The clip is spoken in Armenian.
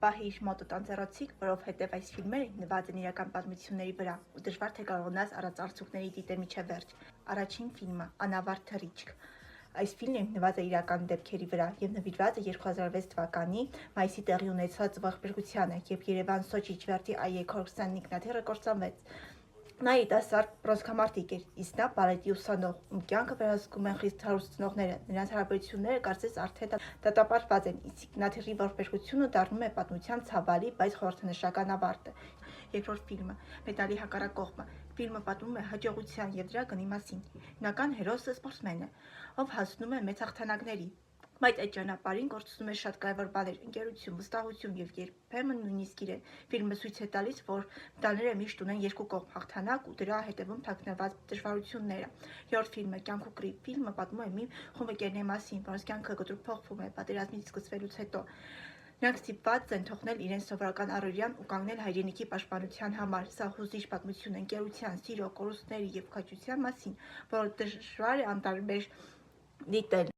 Պահիր մոտդ անձեռոցիկ, որովհետև այս ֆիլմերը հիմնված են իրական պատմությունների վրա ու դժվար թե կարողանաս առանց արդյունքների դիտել մինչև վերջ։ Առաջին ֆիլմը՝ Անավարտ թռիչք։ Այս ֆիլմը հիմնված է իրական դեպքերի վրա և նվիրված է 2006 թվականի մայիսի տեղի ունեցած ողբերգությանը, երբ Երևան-Սոչի չվերթի այգեքորքսան ինքնաթիռը կործանվեց։ Նա երիտասարդ բռնցքամարտիկ էր, իսկ նա բալետի ուսանող, ում կյանքը վերահսկում են խիստ հարուցնողները, նրանց հարաբերությունները կարծես արդեն դատապարտված են, իսկ ինքնաթիռի ողբերգությունը դառնում է պատմության ցավալի, բայց խորհրդանշական ավարտը։ Երկրորդ ֆիլմը՝ Մեդալի հակառակ կողմը։ Ֆիլմը պատմում է հաջողության և դրա գնի մասին։ Հիմնական հերոսը սպորտսմեն է, ով հասնում է մեծ հաղթանակների, բայց այդ ճանապարհին կորցնում է շատ կարևոր բաներ՝ ընկերություն, վստահություն և երբեմն նույնիսկ իրեն։ Ֆիլմը ցույց է տալիս, որ մեդալները միշտ ունեն երկու կողմ՝ հաղթանակ ու դրա հետևում թաքնված դժվարությունները։ Երրորդ ֆիլմը՝ Կյանք ու կռիվ։ Ֆիլմը պատմում է մի խումբ ընկերների մասին, որոնց կյանքը կտրուկ փոխվում է պատերազմից սկսվելուց հետո։ Նրանք ստիպված են թողնել իրենց սովորական առօրյան ու կանգնել հայրենիքի պաշտպանության համար։ Սա հուզիչ պատմություն է ընկերության, սիրո, կորուստների և քաջության մասին, որը դժվար է անտարբեր դիտել,